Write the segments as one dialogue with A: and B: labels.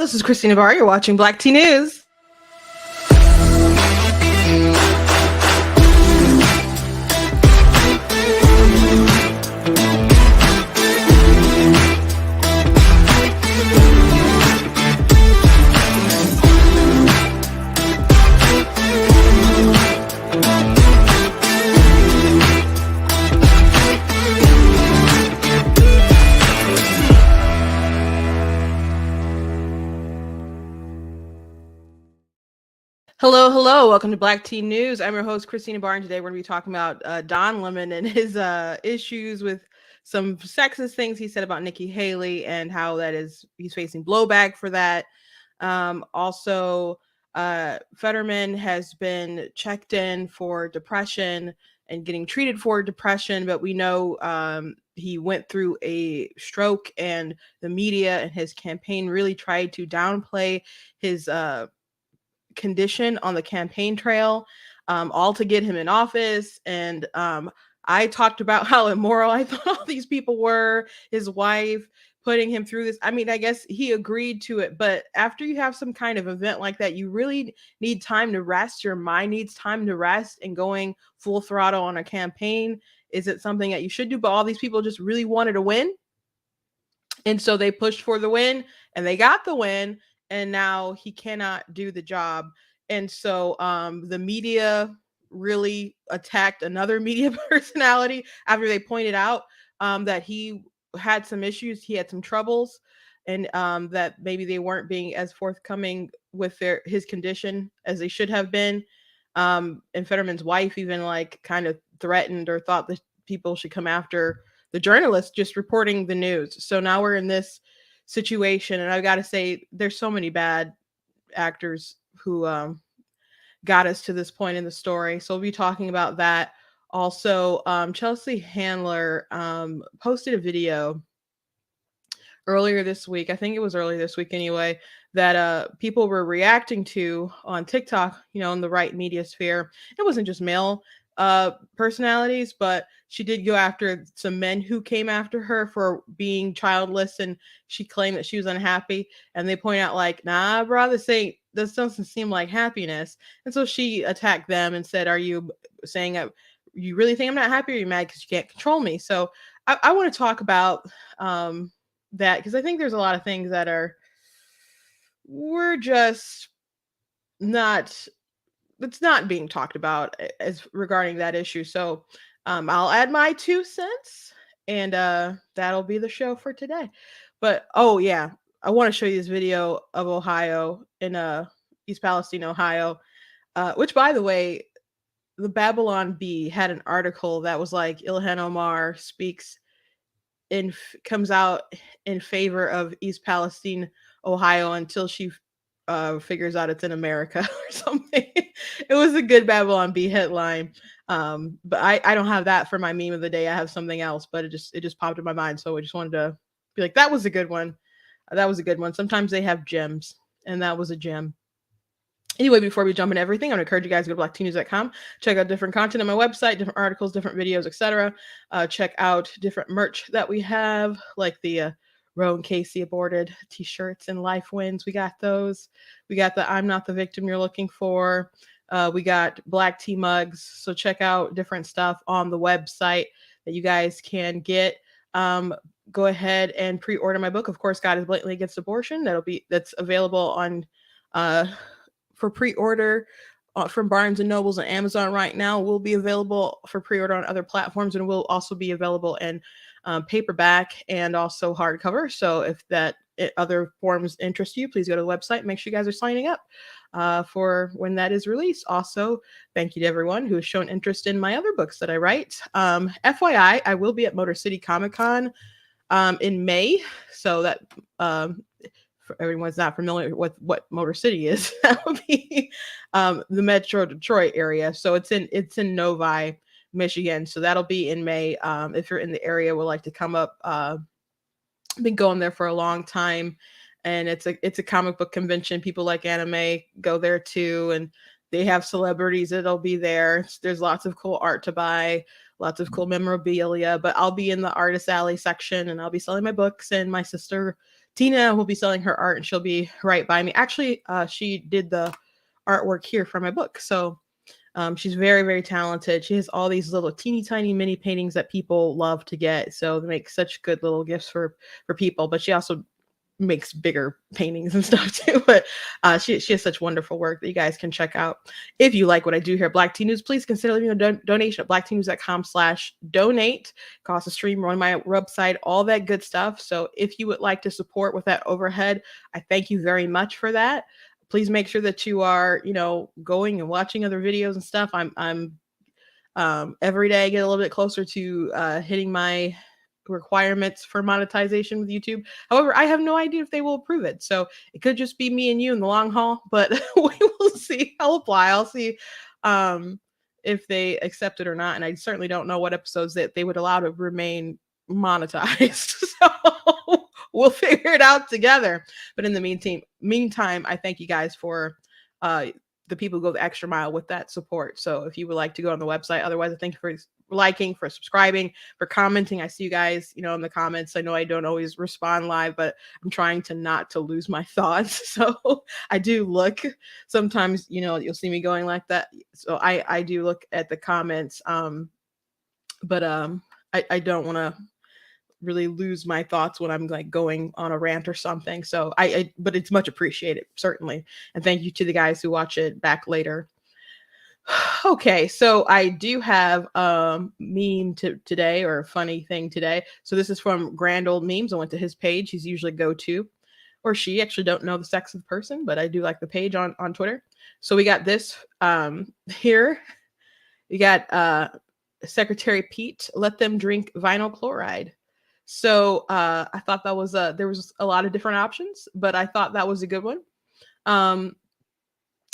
A: this is Christina Barr. You're watching Black Tea News. Hello. Welcome to Black Tea News. I'm your host, Christina Barr, and today we're going to be talking about Don Lemon and his issues with some sexist things he said about Nikki Haley and how he's facing blowback for that. Also, Fetterman has been checked in for depression and getting treated for depression, but we know he went through a stroke, and the media and his campaign really tried to downplay his condition on the campaign trail, all to get him in office. And I talked about how immoral I thought all these people were, his wife putting him through this. I mean, I guess he agreed to it, but after you have some kind of event like that, you really need time to rest. Your mind needs time to rest, and going full throttle on a campaign isn't something that you should do. But all these people just really wanted to win, and so they pushed for the win, and they got the win, and now he cannot do the job. And so the media really attacked another media personality after they pointed out that he had some issues, he had some troubles, and that maybe they weren't being as forthcoming with his condition as they should have been. And Fetterman's wife even kind of threatened or thought that people should come after the journalist just reporting the news. So now we're in this situation, and I've got to say, there's so many bad actors who got us to this point in the story. So we'll be talking about that. Also, Chelsea Handler posted a video earlier this week. I think it was earlier this week anyway, that people were reacting to on TikTok, in the right media sphere. It wasn't just male personalities, but she did go after some men who came after her for being childless, and she claimed that she was unhappy, and they point out nah, bro, this doesn't seem like happiness. And so she attacked them and said, are you saying you really think I'm not happy, or are you mad because you can't control me? So I want to talk about that, because I think there's a lot of things that we're just not, it's not being talked about as regarding that issue. So I'll add my 2 cents, and that'll be the show for today. But oh yeah, I want to show you this video of Ohio, in East Palestine, Ohio, which, by the way, the Babylon Bee had an article that was like, Ilhan Omar comes out in favor of East Palestine, Ohio, until she figures out it's in America or something. It was a good Babylon Bee headline. But I don't have that for my meme of the day. I have something else, but it just popped in my mind. So I just wanted to be like, that was a good one. That was a good one. Sometimes they have gems, and that was a gem. Anyway, before we jump into everything, I want to encourage you guys to go to blacktnews.com, check out different content on my website, different articles, different videos, etc. Check out different merch that we have, like the Rowan Casey aborted t-shirts and life wins. We got those. We got the I'm not the victim you're looking for. We got black tea mugs. So check out different stuff on the website that you guys can get. Go ahead and pre-order my book, Of Course God is Blatantly Against Abortion. That's available on for pre-order from Barnes and Nobles and Amazon right now. Will be available for pre-order on other platforms, and will also be available in paperback and also hardcover. So if other forms interest you, please go to the website. Make sure you guys are signing up for when that is released. Also, thank you to everyone who has shown interest in my other books that I write. FYI, I will be at Motor City Comic Con in May. So that for everyone's not familiar with what Motor City is, that would be the Metro Detroit area. So it's in Novi, Michigan. So that'll be in May. If you're in the area, would like to come up. Been going there for a long time, and it's a comic book convention. People like anime go there too, and they have celebrities that'll be there. There's lots of cool art to buy, lots of cool memorabilia. But I'll be in the artist alley section, and I'll be selling my books, and my sister Tina will be selling her art, and she'll be right by me. Actually, she did the artwork here for my book. So she's very, very talented. She has all these little teeny tiny mini paintings that people love to get. So they make such good little gifts for people. But she also makes bigger paintings and stuff too. But she has such wonderful work that you guys can check out. If you like what I do here at Black Teen News, please consider leaving a donation at blackteennews.com/donate. Cost a stream, run my website, all that good stuff. So if you would like to support with that overhead, I thank you very much for that. Please make sure that you are, going and watching other videos and stuff. I'm every day I get a little bit closer to hitting my requirements for monetization with YouTube. However, I have no idea if they will approve it. So it could just be me and you in the long haul, but we will see. I'll apply. I'll see if they accept it or not. And I certainly don't know what episodes that they would allow to remain monetized. So we'll figure it out together. But in the meantime, I thank you guys for the people who go the extra mile with that support. So if you would like to go on the website, otherwise, I thank you for liking, for subscribing, for commenting. I see you guys, in the comments. I know I don't always respond live, but I'm trying to not to lose my thoughts. So I do look sometimes, you'll see me going like that. So I do look at the comments. But I don't want to really lose my thoughts when I'm like going on a rant or something. So but it's much appreciated, certainly. And thank you to the guys who watch it back later. Okay, so I do have a meme today, or a funny thing today. So this is from Grand Old Memes. I went to his page. He's usually go-to, or she. Actually don't know the sex of the person, but I do like the page on Twitter. So we got this here. We got Secretary Pete, let them drink vinyl chloride. So I thought that was there was a lot of different options, but I thought that was a good one.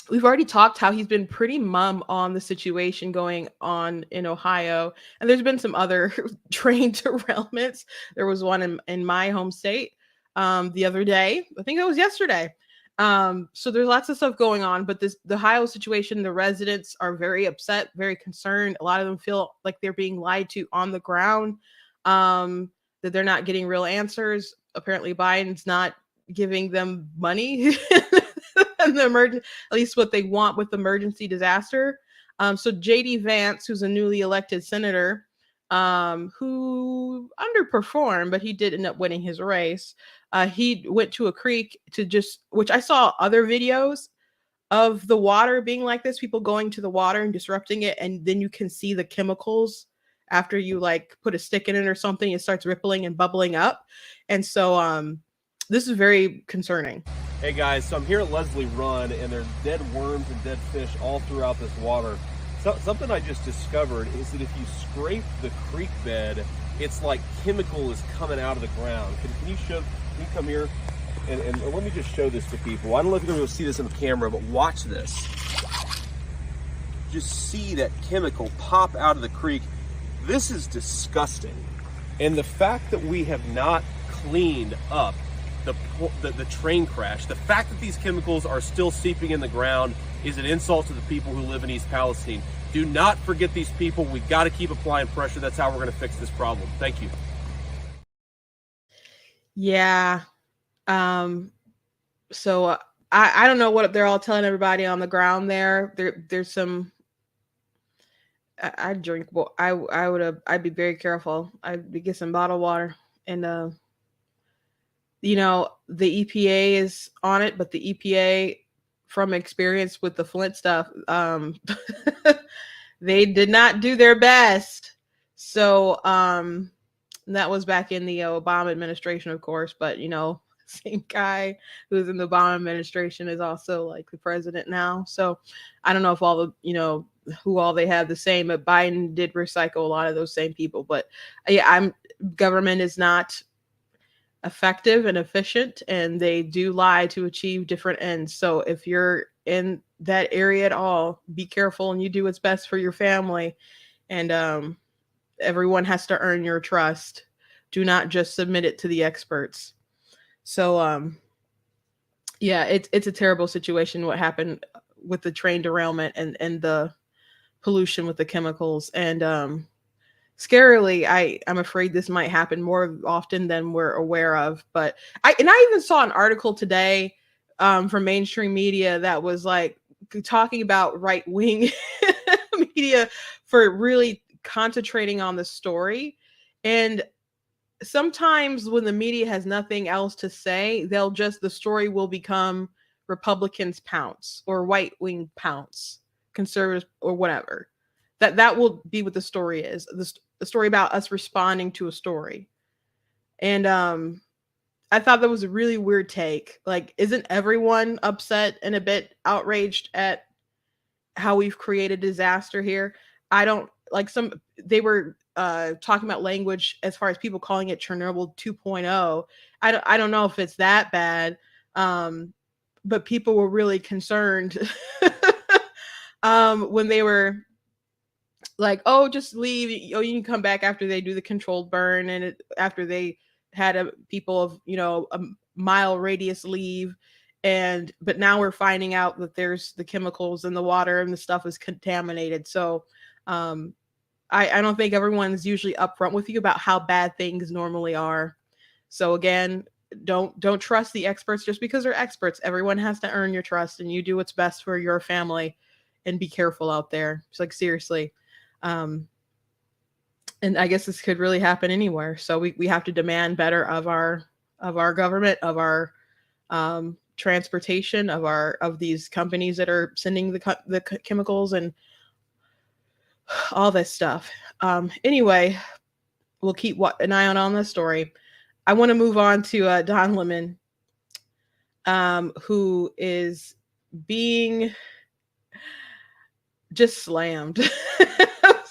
A: We've already talked how he's been pretty mum on the situation going on in Ohio. And there's been some other train derailments. There was one in my home state the other day. I think it was yesterday. So there's lots of stuff going on, but the Ohio situation, the residents are very upset, very concerned. A lot of them feel like they're being lied to on the ground, that they're not getting real answers. Apparently Biden's not giving them money and at least what they want with emergency disaster. So JD Vance, who's a newly elected senator, who underperformed, but he did end up winning his race. He went to a creek which I saw other videos of the water being like this, people going to the water and disrupting it. And then you can see the chemicals after you like put a stick in it or something, it starts rippling and bubbling up. And so this is very concerning.
B: Hey guys, so I'm here at Leslie Run, and there's dead worms and dead fish all throughout this water. So, something I just discovered is that if you scrape the creek bed, it's like chemical is coming out of the ground. Can you come here and let me just show this to people. I don't know if you're going to see this on the camera, but watch this. Just see that chemical pop out of the creek. This is disgusting. And the fact that we have not cleaned up the train crash, the fact that these chemicals are still seeping in the ground is an insult to the people who live in East Palestine. Do not forget these people. We've got to keep applying pressure. That's how we're going to fix this problem. Thank you.
A: Yeah. So I don't know what they're all telling everybody on the ground there. There's some. I'd drink. Well, I'd be very careful. I'd get some bottled water, and the EPA is on it, but the EPA, from experience with the Flint stuff, they did not do their best. So that was back in the Obama administration, of course, but same guy who's in the Obama administration is also like the president now. So I don't know if all the, who all they have the same, but Biden did recycle a lot of those same people. But yeah, government is not effective and efficient, and they do lie to achieve different ends. So if you're in that area at all, be careful and you do what's best for your family. And everyone has to earn your trust. Do not just submit it to the experts. So yeah, it's a terrible situation what happened with the train derailment and the pollution with the chemicals. And scarily, I'm afraid this might happen more often than we're aware of. But I even saw an article today from mainstream media that was like talking about right wing media for really concentrating on the story. And sometimes when the media has nothing else to say, the story will become Republicans pounce or white wing pounce, conservatives or whatever. That will be what the story is. The story about us responding to a story. And I thought that was a really weird take. Like, isn't everyone upset and a bit outraged at how we've created disaster here? I don't like some they were talking about language as far as people calling it Chernobyl 2.0. I don't know if it's that bad. But people were really concerned when they were like, oh, just leave. Oh, you can come back after they do the controlled burn and after they had people of, a mile radius leave. And but now we're finding out that there's the chemicals in the water and the stuff is contaminated. So I don't think everyone's usually upfront with you about how bad things normally are. So again, don't trust the experts just because they're experts. Everyone has to earn your trust, and you do what's best for your family. And be careful out there. It's like, seriously. And I guess this could really happen anywhere. So we have to demand better of our government, of our transportation, of these companies that are sending the chemicals and all this stuff. Anyway, we'll keep an eye on this story. I want to move on to Don Lemon, who is being just slammed.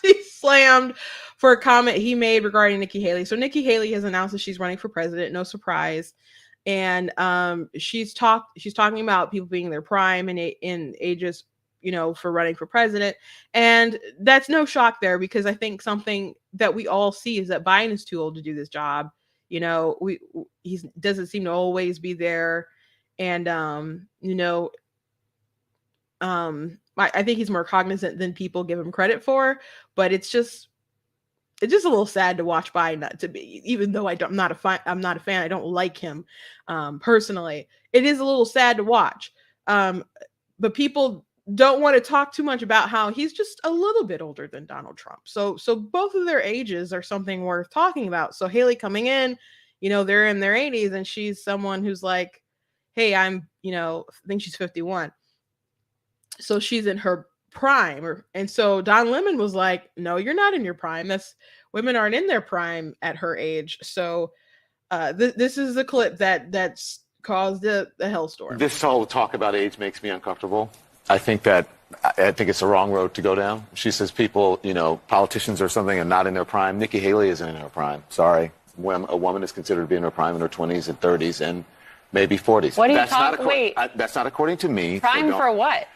A: He's slammed for a comment he made regarding Nikki Haley. So Nikki Haley has announced that she's running for president. No surprise. And she's talking about people being in their prime and in ages, for running for president. And that's no shock there, because I think something that we all see is that Biden is too old to do this job. He doesn't seem to always be there. And, I think he's more cognizant than people give him credit for, but it's just a little sad to watch Biden to be, even though I'm not a fan. I don't like him personally. It is a little sad to watch. But people don't want to talk too much about how he's just a little bit older than Donald Trump. So both of their ages are something worth talking about. So Haley coming in, they're in their 80s, and she's someone who's like, hey, I think she's 51. So she's in her prime. And so Don Lemon was like, no, you're not in your prime. Women aren't in their prime at her age. So this is the clip that's caused the hellstorm.
C: This whole talk about age makes me uncomfortable. I think it's the wrong road to go down. She says people, politicians or something are not in their prime. Nikki Haley isn't in her prime. Sorry. When a woman is considered to be in her prime in her 20s and 30s and maybe 40s.
D: What are you talking? Wait.
C: That's not according to me.
D: Prime for what?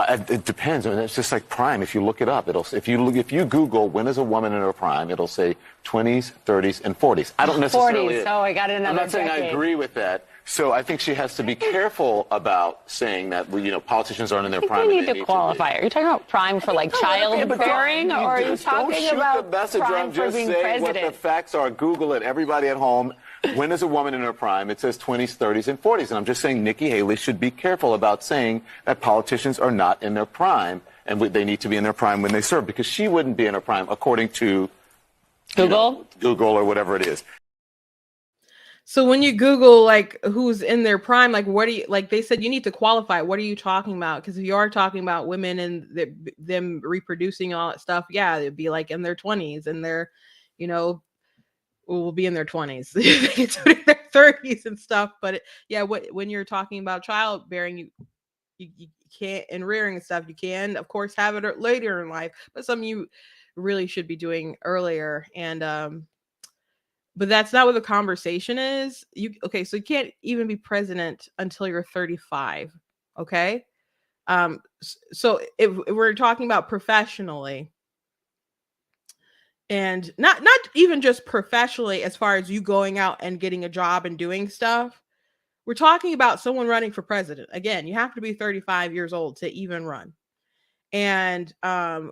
C: It depends. I mean, it's just like prime. If you look it up, if you Google when is a woman in her prime, it'll say 20s, 30s, and 40s. I don't necessarily.
D: 40s. So I got another.
C: I'm not saying
D: decade.
C: I agree with that. So I think she has to be careful about saying that politicians aren't in their prime.
D: We need to qualify. Are you talking about prime for like childbearing, or are you talking about prime for being president?
C: What the facts are. Google it. Everybody at home. When is a woman in her prime? It says 20s, 30s, and 40s. And I'm just saying Nikki Haley should be careful about saying that politicians are not in their prime, and they need to be in their prime when they serve, because she wouldn't be in her prime according to Google or whatever it is.
A: So when you Google like who's in their prime, like what do you like? They said you need to qualify. What are you talking about? Because if you are talking about women and them reproducing all that stuff, yeah, it'd be like in their 20s, and they're, will be in their 20s, in their 30s and stuff. But when you're talking about childbearing, you can't, and rearing and stuff, you can of course have it later in life, but some you really should be doing earlier. And but that's not what the conversation is. So you can't even be president until you're 35. Okay. So if we're talking about professionally, and not even just professionally as far as you going out and getting a job and doing stuff, we're talking about someone running for president. Again, you have to be 35 years old to even run. And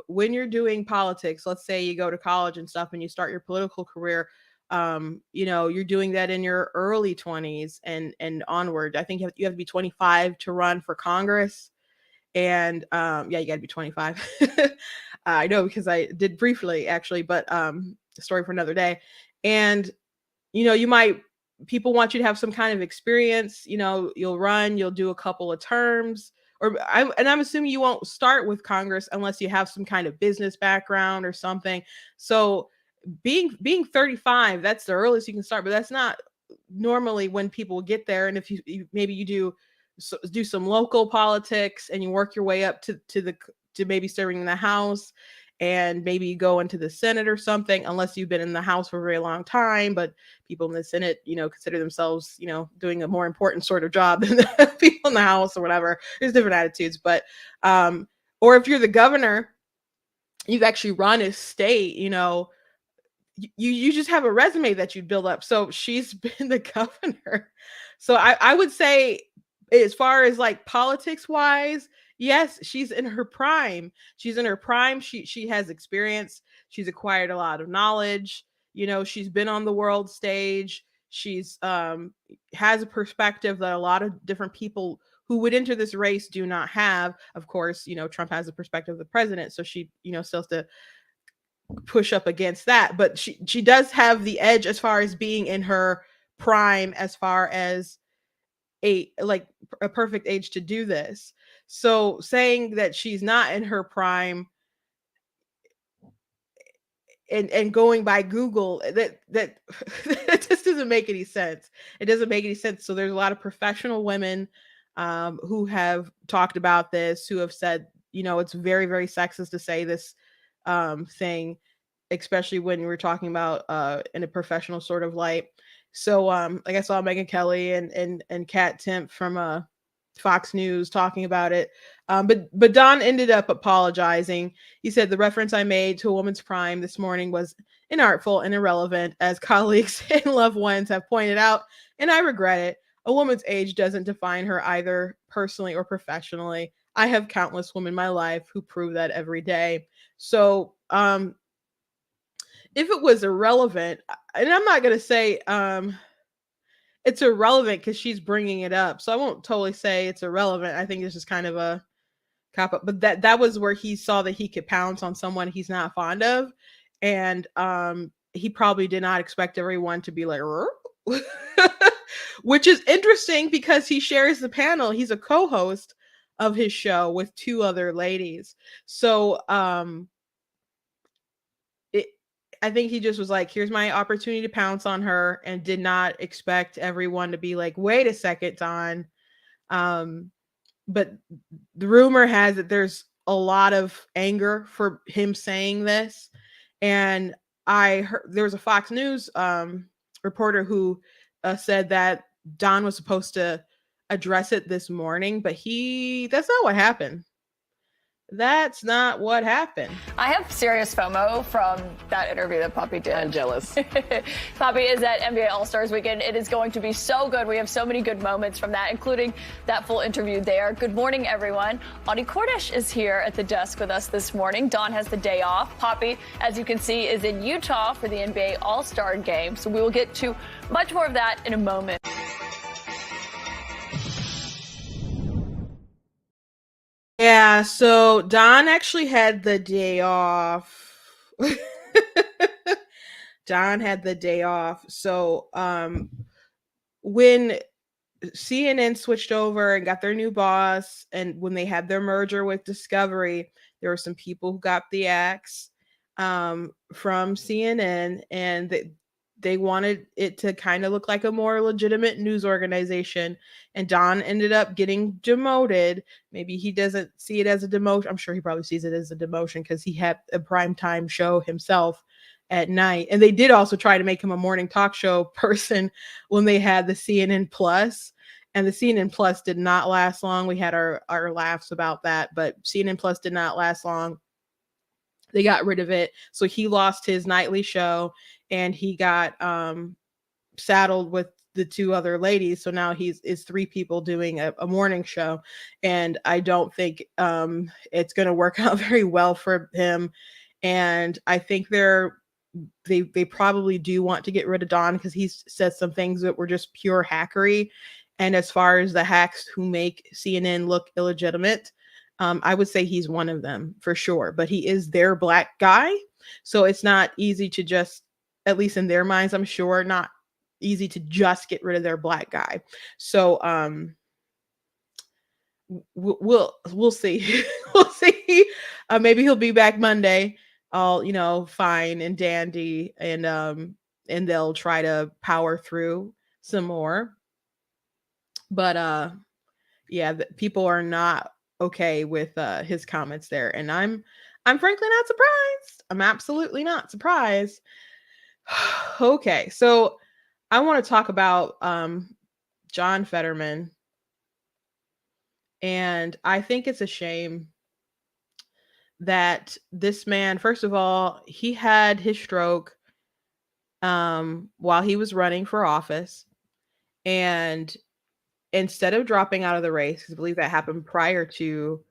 A: when you're doing politics, let's say you go to college and stuff and you start your political career, you're doing that in your early 20s and onward. I think you have to be 25 to run for Congress. And yeah, you got to be 25. I know because I did briefly actually, but story for another day. And people want you to have some kind of experience. You'll run, you'll do a couple of terms, and I'm assuming you won't start with Congress unless you have some kind of business background or something. So being 35, that's the earliest you can start, but that's not normally when people get there. And if maybe you do some local politics and you work your way up to maybe serving in the House, and maybe you go into the Senate or something, unless you've been in the House for a very long time. But people in the Senate, consider themselves, doing a more important sort of job than the people in the House or whatever. There's different attitudes. But or if you're the governor, you've actually run a state, you just have a resume that you build up. So she's been the governor. So I would say, as far as like politics wise, yes, she's in her prime. She's in her prime. She has experience. She's acquired a lot of knowledge. She's been on the world stage. She's has a perspective that a lot of different people who would enter this race do not have. Of course, Trump has the perspective of the president, so she, still has to push up against that. But she does have the edge as far as being in her prime, as far as a perfect age to do this. So saying that she's not in her prime and going by Google, that that just doesn't make any sense. It doesn't make any sense. So there's a lot of professional women who have talked about this, who have said, it's very, very sexist to say this thing, especially when we're talking about in a professional sort of light. So like I saw Megyn Kelly and Kat Timpf from Fox News talking about it. But Don ended up apologizing. He said, the reference I made to a woman's prime this morning was inartful and irrelevant, as colleagues and loved ones have pointed out, and I regret it. A woman's age doesn't define her either personally or professionally. I have countless women in my life who prove that every day. So if it was irrelevant, and I'm not going to say it's irrelevant because she's bringing it up, so I won't totally say it's irrelevant. I think it's just kind of a cop up, but that was where he saw that he could pounce on someone he's not fond of, and he probably did not expect everyone to be like which is interesting because he shares the panel. He's a co-host of his show with two other ladies. So I think he just was like, here's my opportunity to pounce on her, and did not expect everyone to be like, wait a second, Don. But the rumor has that there's a lot of anger for him saying this. And I heard there was a Fox News reporter who said that Don was supposed to address it this morning, but that's not what happened. That's not what happened.
D: I have serious FOMO from that interview that Poppy did.
E: I'm jealous.
D: Poppy is at NBA All-Stars Weekend. It is going to be so good. We have so many good moments from that, including that full interview there. Good morning, everyone. Audie Cornish is here at the desk with us this morning. Dawn has the day off. Poppy, as you can see, is in Utah for the NBA All-Star Game. So we will get to much more of that in a moment.
A: Yeah, so Don actually had the day off. Don had the day off. So when CNN switched over and got their new boss, and when they had their merger with Discovery, there were some people who got the axe from CNN, and they wanted it to kind of look like a more legitimate news organization. And Don ended up getting demoted. Maybe he doesn't see it as a demotion. I'm sure he probably sees it as a demotion because he had a primetime show himself at night. And they did also try to make him a morning talk show person when they had the CNN Plus. And the CNN Plus did not last long. We had our laughs about that, but CNN Plus did not last long. They got rid of it. So he lost his nightly show, and he got saddled with the two other ladies. So now is three people doing a morning show. And I don't think it's going to work out very well for him. And I think they probably do want to get rid of Don because he's said some things that were just pure hackery. And as far as the hacks who make CNN look illegitimate, I would say he's one of them for sure. But he is their black guy. So it's not easy to just, at least in their minds, I'm sure, not easy to just get rid of their black guy. So we'll see. We'll see. Maybe he'll be back Monday, all fine and dandy, and they'll try to power through some more. But yeah, people are not okay with his comments there, and I'm frankly not surprised. I'm absolutely not surprised. Okay, so I want to talk about John Fetterman, and I think it's a shame that this man, first of all, he had his stroke while he was running for office, and instead of dropping out of the race, because I believe that happened prior to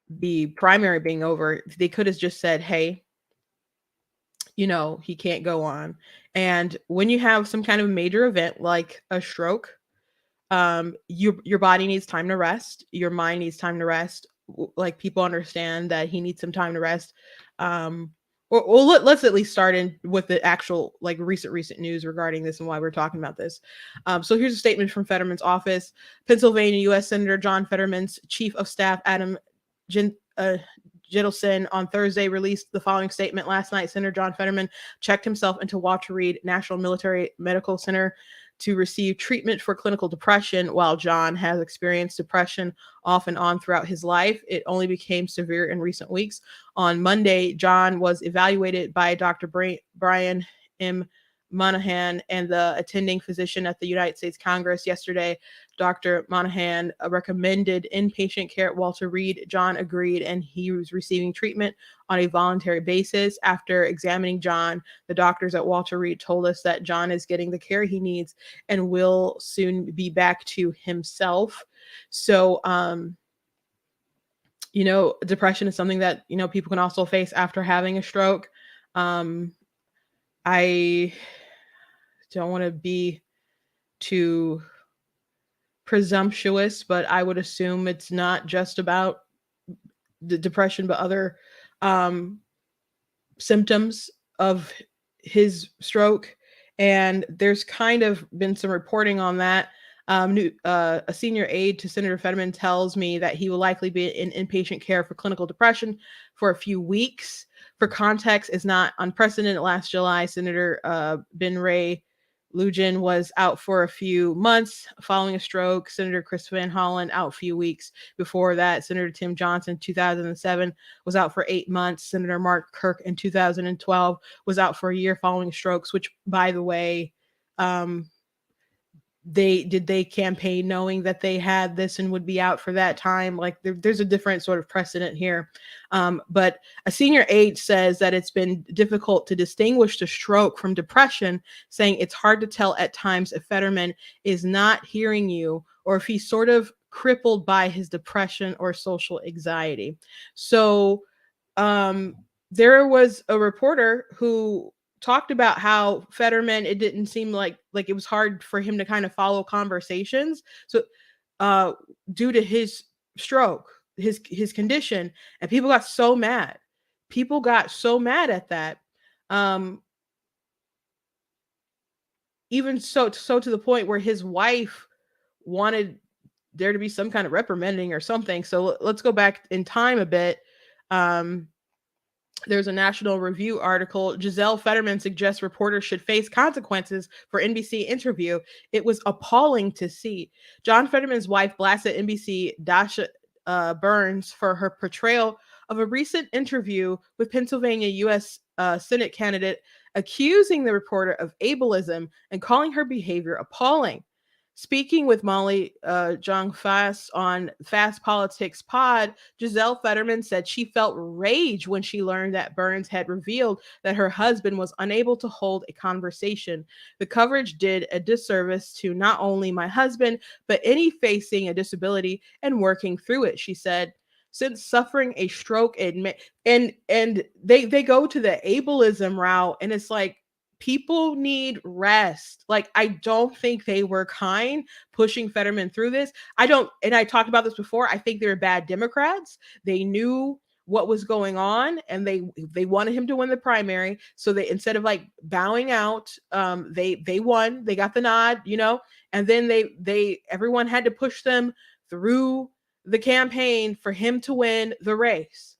A: the primary being over, they could have just said, hey, he can't go on. And when you have some kind of major event like a stroke, your body needs time to rest. Your mind needs time to rest. Like, people understand that he needs some time to rest. Let's at least start in with the actual recent news regarding this and why we're talking about this. So here's a statement from Fetterman's office. Pennsylvania U.S. Senator John Fetterman's chief of staff, Adam Gittleson, on Thursday released the following statement. Last night, Senator John Fetterman checked himself into Walter Reed National Military Medical Center to receive treatment for clinical depression. While John has experienced depression off and on throughout his life, it only became severe in recent weeks. On Monday, John was evaluated by Dr. Brian M. Monahan and the attending physician at the United States Congress. Yesterday, Dr. Monahan recommended inpatient care at Walter Reed. John agreed, and he was receiving treatment on a voluntary basis. After examining John, the doctors at Walter Reed told us that John is getting the care he needs and will soon be back to himself. So, depression is something that, people can also face after having a stroke. I don't want to be too presumptuous, but I would assume it's not just about the depression, but other symptoms of his stroke. And there's kind of been some reporting on that. A senior aide to Senator Fetterman tells me that he will likely be in inpatient care for clinical depression for a few weeks. For context, it's not unprecedented. Last July, Senator Ben Ray Lugin was out for a few months following a stroke. Senator Chris Van Hollen out a few weeks before that. Senator Tim Johnson, 2007, was out for 8 months. Senator Mark Kirk in 2012 was out for a year following strokes, which, by the way, they campaign knowing that they had this and would be out for that time. Like, there's a different sort of precedent here. But a senior aide says that it's been difficult to distinguish the stroke from depression, saying it's hard to tell at times if Fetterman is not hearing you or if he's sort of crippled by his depression or social anxiety. So there was a reporter who talked about how Fetterman, it didn't seem like it was hard for him to kind of follow conversations. So due to his stroke, his condition, and people got so mad. People got so mad at that. Even so to the point where his wife wanted there to be some kind of reprimanding or something. So let's go back in time a bit. There's a National Review article. Giselle Fetterman suggests reporters should face consequences for NBC interview. It was appalling to see. John Fetterman's wife blasted NBC Dasha Burns for her portrayal of a recent interview with Pennsylvania U.S. Senate candidate, accusing the reporter of ableism and calling her behavior appalling. Speaking with Molly Jong Fast on Fast Politics Pod, Giselle Fetterman said she felt rage when she learned that Burns had revealed that her husband was unable to hold a conversation. The coverage did a disservice to not only my husband, but any facing a disability and working through it, she said. Since suffering a stroke and they go to the ableism route, and it's like, people need rest. Like, I don't think they were kind pushing Fetterman through this. And I talked about this before. I think they were bad Democrats. They knew what was going on, and they wanted him to win the primary. So they, instead of like bowing out, they won. They got the nod, and then they everyone had to push them through the campaign for him to win the race,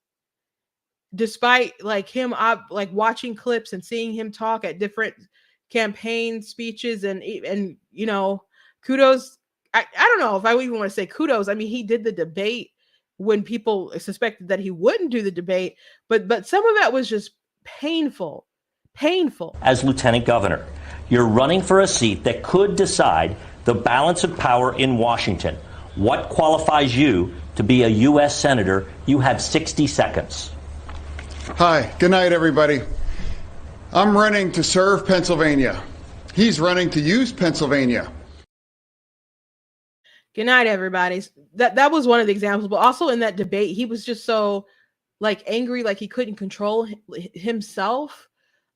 A: despite like him like watching clips and seeing him talk at different campaign speeches and kudos. I don't know if I even want to say kudos. I mean, he did the debate when people suspected that he wouldn't do the debate, but some of that was just painful.
E: As lieutenant governor, you're running for a seat that could decide the balance of power in Washington. What qualifies you to be a U.S. senator? You have 60 seconds.
F: Hi, good night, everybody. I'm running to serve Pennsylvania. He's running to use Pennsylvania.
A: Good night, everybody. That was one of the examples, but also in that debate, he was just so like angry, like he couldn't control himself.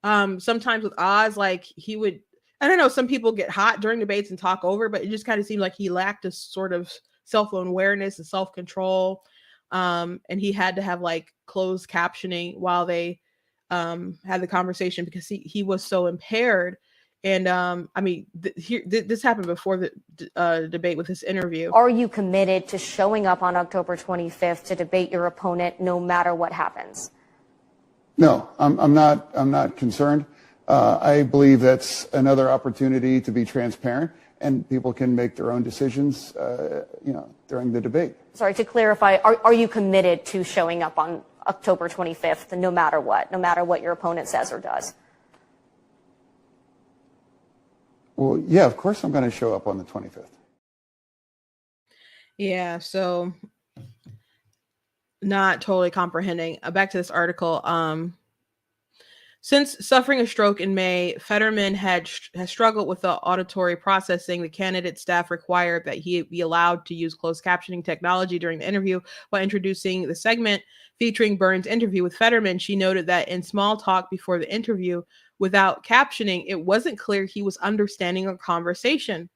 A: Sometimes with Oz, like he would, I don't know, some people get hot during debates and talk over, but it just kind of seemed like he lacked a sort of self-awareness and self-control. And he had to have like closed captioning while they had the conversation because he was so impaired. And I mean, this happened before the debate with this interview.
G: Are you committed to showing up on October 25th to debate your opponent no matter what happens?
F: No, I'm not concerned. I believe that's another opportunity to be transparent, and people can make their own decisions, during the debate.
G: Sorry, to clarify, are you committed to showing up on October 25th, no matter what your opponent says or does?
F: Well, yeah, of course I'm going to show up on the 25th.
A: Yeah, so not totally comprehending. Back to this article. Since suffering a stroke in May, Fetterman has struggled with the auditory processing. The candidate staff required that he be allowed to use closed captioning technology during the interview. While introducing the segment featuring Burns' interview with Fetterman, she noted that in small talk before the interview, without captioning, it wasn't clear he was understanding a conversation.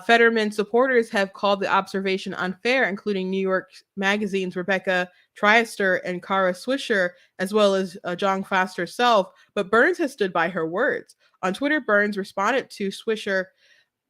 A: Fetterman supporters have called the observation unfair, including New York Magazine's Rebecca Triester and Kara Swisher, as well as Jong Fast herself, but Burns has stood by her words. On Twitter, Burns responded to Swisher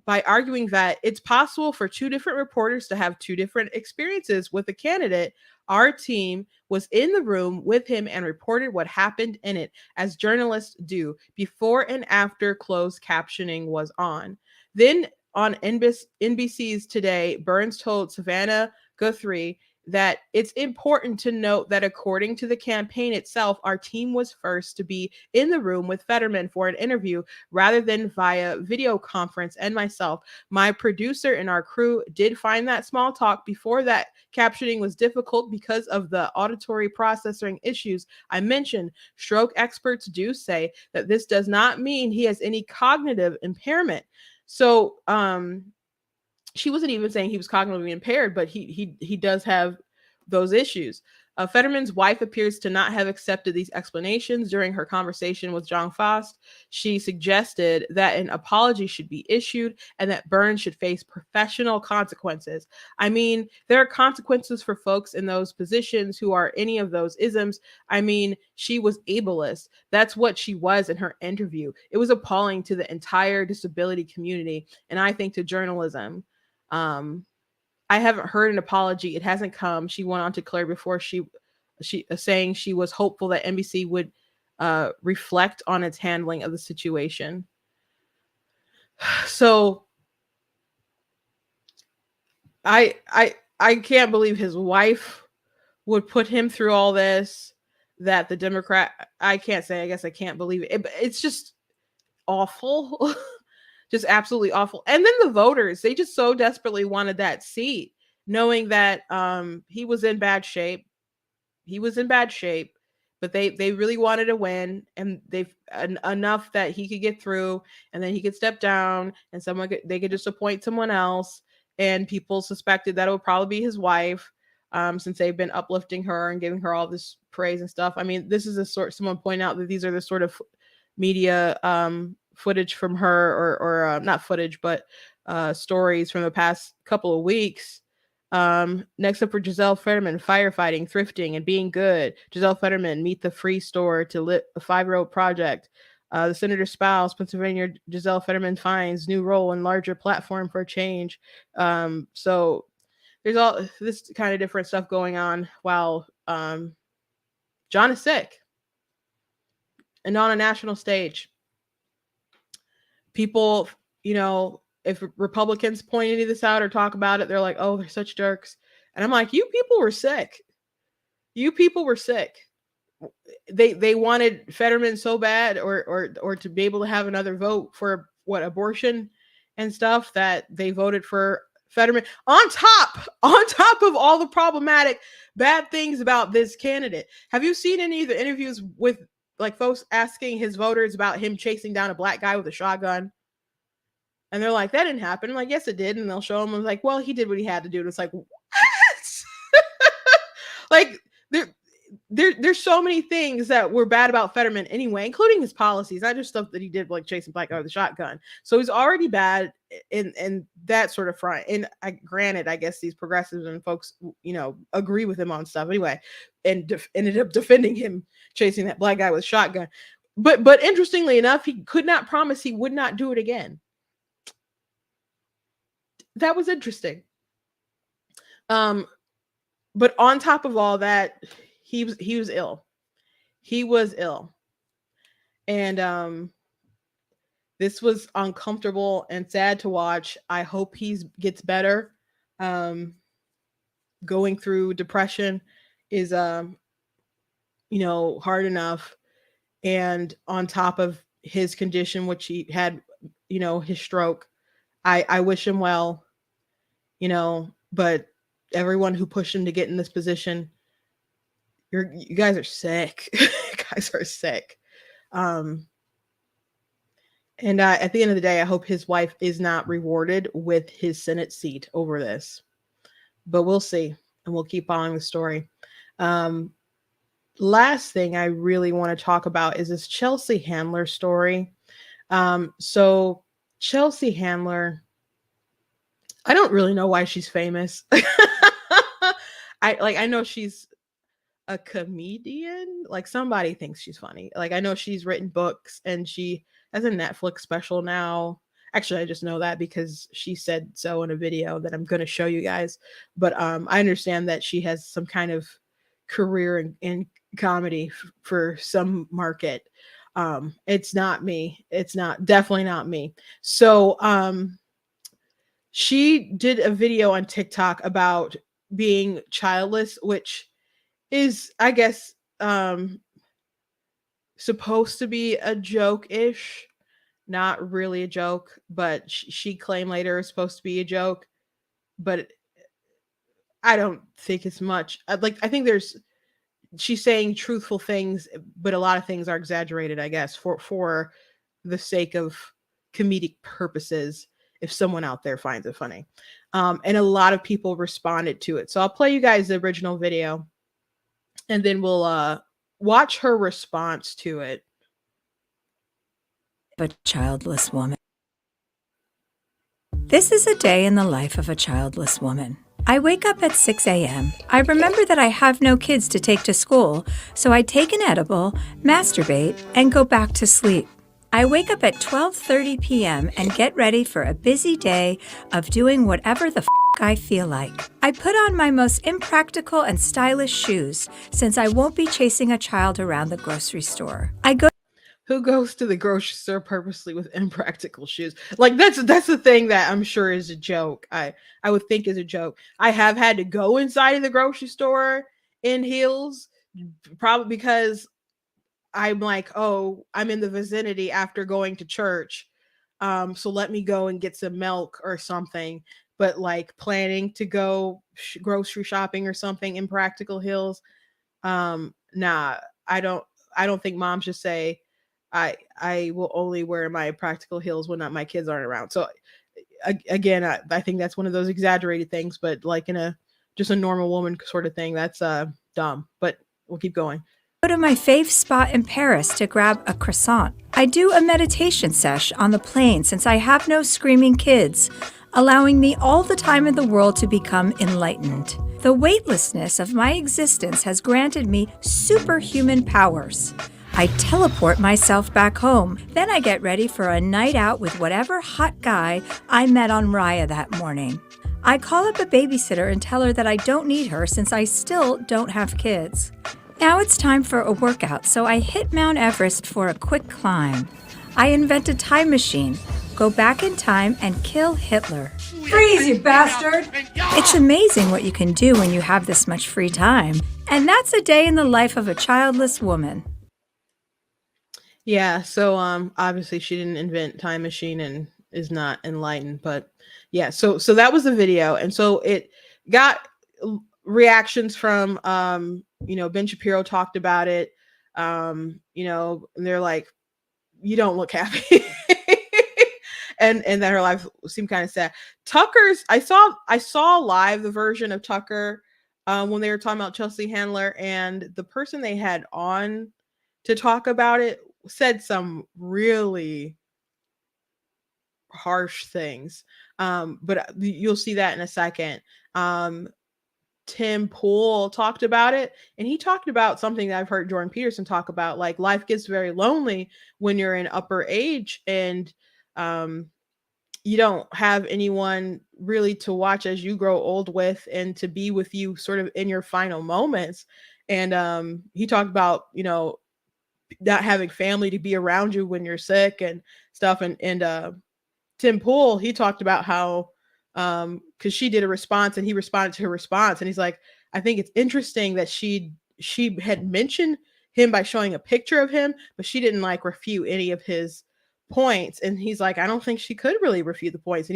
A: by arguing that it's possible for two different reporters to have two different experiences with a candidate. Our team was in the room with him and reported what happened in it, as journalists do, before and after closed captioning was on. Then on NBC's Today, Burns told Savannah Guthrie that it's important to note that according to the campaign itself, our team was first to be in the room with Fetterman for an interview rather than via video conference, and myself. My producer and our crew did find that small talk before that captioning was difficult because of the auditory processing issues I mentioned. Stroke experts do say that this does not mean he has any cognitive impairment. So she wasn't even saying he was cognitively impaired, but he does have those issues. Fetterman's wife appears to not have accepted these explanations. During her conversation with Jong Fast, she suggested that an apology should be issued and that Burns should face professional consequences. I mean, there are consequences for folks in those positions who are any of those isms. I mean, she was ableist. That's what she was in her interview. It was appalling to the entire disability community, and I think to journalism. I haven't heard an apology. It hasn't come. She went on to declare before she saying she was hopeful that NBC would reflect on its handling of the situation. So I can't believe his wife would put him through all this, that the Democrat, I can't say, I guess I can't believe it. It's just awful. just absolutely awful. And then the voters, they just so desperately wanted that seat, knowing that he was in bad shape. He was in bad shape, but they really wanted to win, and they've enough that he could get through, and then he could step down, and they could just appoint someone else. And people suspected that it would probably be his wife, since they've been uplifting her and giving her all this praise and stuff. I mean, this is a sort. Someone pointed out that these are the sort of media footage from her, or not footage, but stories from the past couple of weeks. Next up for Giselle Fetterman, firefighting, thrifting, and being good. Giselle Fetterman, meet the free store to lit a 5-year-old project. The senator's spouse, Pennsylvania, Giselle Fetterman finds new role and larger platform for change. So there's all this kind of different stuff going on while John is sick and on a national stage. People, if Republicans point any of this out or talk about it, they're like, oh, they're such jerks. And I'm like, you people were sick. You people were sick. They wanted Fetterman so bad, or to be able to have another vote for abortion and stuff, that they voted for Fetterman on top of all the problematic bad things about this candidate. Have you seen any of the interviews with like folks asking his voters about him chasing down a black guy with a shotgun? And they're like, that didn't happen. I'm like, yes, it did. And they'll show him. I'm like, well, he did what he had to do. And it's like, what? Like, there's so many things that were bad about Fetterman anyway, including his policies, not just stuff that he did, like chasing black guy with a shotgun. So he's already bad in that sort of front. And granted, I guess these progressives and folks, agree with him on stuff anyway, and ended up defending him chasing that black guy with a shotgun. But interestingly enough, he could not promise he would not do it again. That was interesting. But on top of all that, he was ill. He was ill. And this was uncomfortable and sad to watch. I hope he gets better. Going through depression is hard enough. And on top of his condition, which he had, his stroke, I wish him well, but everyone who pushed him to get in this position, you guys are sick. You guys are sick. And at the end of the day, I hope his wife is not rewarded with his Senate seat over this, but we'll see. And we'll keep following the story. Last thing I really want to talk about is this Chelsea Handler story. So Chelsea Handler, I don't really know why she's famous. I know she's a comedian. Like, somebody thinks she's funny. Like, I know she's written books, and she has a Netflix special now. Actually, I just know that because she said so in a video that I'm going to show you guys. But I understand that she has some kind of career in comedy for some market. It's not me. It's definitely not me. So she did a video on TikTok about being childless, which is, I guess, supposed to be a joke-ish. Not really a joke, but she claimed later it's supposed to be a joke. But I don't think it's much. I think she's saying truthful things, but a lot of things are exaggerated, I guess, for the sake of comedic purposes, if someone out there finds it funny. And a lot of people responded to it. So I'll play you guys the original video, and then we'll watch her response to it.
H: A childless woman. This is a day in the life of a childless woman. I wake up at 6 a.m. I remember that I have no kids to take to school, so I take an edible, masturbate, and go back to sleep. I wake up at 12:30 p.m. and get ready for a busy day of doing whatever the I feel like. I put on my most impractical and stylish shoes since I won't be chasing a child around the grocery store.
A: Who goes to the grocery store purposely with impractical shoes? Like, that's the thing that I'm sure is a joke. I would think is a joke. I have had to go inside of the grocery store in heels, probably because I'm like, oh, I'm in the vicinity after going to church. So let me go and get some milk or something. But like planning to go grocery shopping or something in Practical Hills, nah, I don't. I don't think moms should say, I will only wear my Practical Hills when not my kids aren't around. So again, I think that's one of those exaggerated things, but like in a just a normal woman sort of thing, that's dumb. But we'll keep going.
H: Go to my fave spot in Paris to grab a croissant. I do a meditation sesh on the plane since I have no screaming kids, allowing me all the time in the world to become enlightened. The weightlessness of my existence has granted me superhuman powers. I teleport myself back home. Then I get ready for a night out with whatever hot guy I met on Raya that morning. I call up a babysitter and tell her that I don't need her since I still don't have kids. Now it's time for a workout, so I hit Mount Everest for a quick climb. I invent a time machine, go back in time, and kill Hitler.
I: Freeze, you bastard!
H: It's amazing what you can do when you have this much free time. And that's a day in the life of a childless woman.
A: Yeah, so obviously she didn't invent time machine and is not enlightened, but yeah, so that was the video. And so it got reactions from Ben Shapiro talked about it. And they're like, you don't look happy. and that her life seemed kind of sad. Tucker's I saw live the version of Tucker when they were talking about Chelsea Handler, and the person they had on to talk about it said some really harsh things. But you'll see that in a second. Tim Pool talked about it, and he talked about something that I've heard Jordan Peterson talk about, like life gets very lonely when you're in upper age and you don't have anyone really to watch as you grow old with and to be with you sort of in your final moments. And he talked about, not having family to be around you when you're sick and stuff. And Tim Pool, he talked about how because she did a response and he responded to her response, and he's like, I think it's interesting that she had mentioned him by showing a picture of him, but she didn't like refute any of his points. And he's like, I don't think she could really refute the points.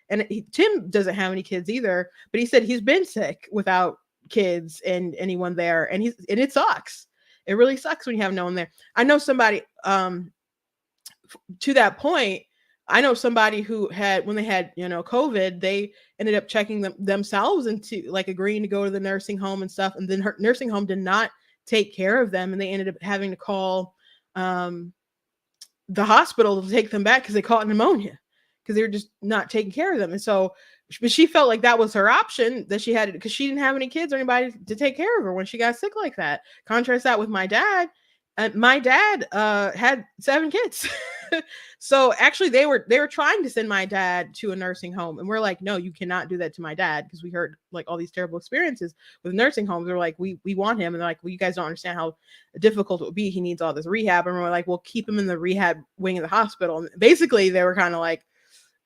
A: And Tim doesn't have any kids either, but he said he's been sick without kids and anyone there, and it sucks. It really sucks when you have no one there. I know somebody to that point. I know somebody who had, when they had, COVID, they ended up checking themselves into like agreeing to go to the nursing home and stuff. And then her nursing home did not take care of them. And they ended up having to call the hospital to take them back because they caught pneumonia because they were just not taking care of them. And so, but she felt like that was her option that she had, because she didn't have any kids or anybody to take care of her when she got sick like that. Contrast that with my dad. My dad had 7 kids. So actually they were trying to send my dad to a nursing home, and we're like, no, you cannot do that to my dad, because we heard like all these terrible experiences with nursing homes. They're like, we want him, and they're like, well, you guys don't understand how difficult it would be. He needs all this rehab. And we're like, well, keep him in the rehab wing of the hospital. And basically they were kind of like,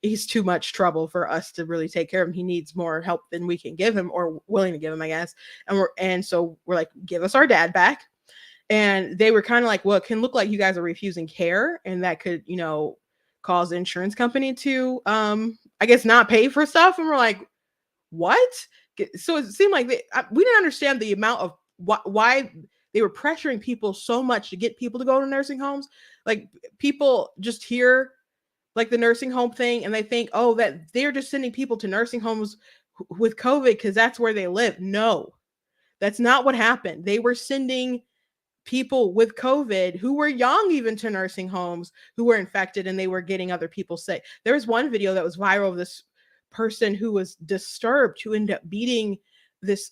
A: he's too much trouble for us to really take care of him. He needs more help than we can give him, or willing to give him, I guess. And so we're like, give us our dad back. And they were kind of like, well, it can look like you guys are refusing care, and that could, cause the insurance company to, I guess, not pay for stuff. And we're like, what? So it seemed like we didn't understand the amount of why they were pressuring people so much to get people to go to nursing homes. Like, people just hear like the nursing home thing, and they think, oh, that they're just sending people to nursing homes with COVID because that's where they live. No, that's not what happened. They were sending people with COVID who were young even to nursing homes who were infected, and they were getting other people sick. There was one video that was viral of this person who was disturbed, who ended up beating this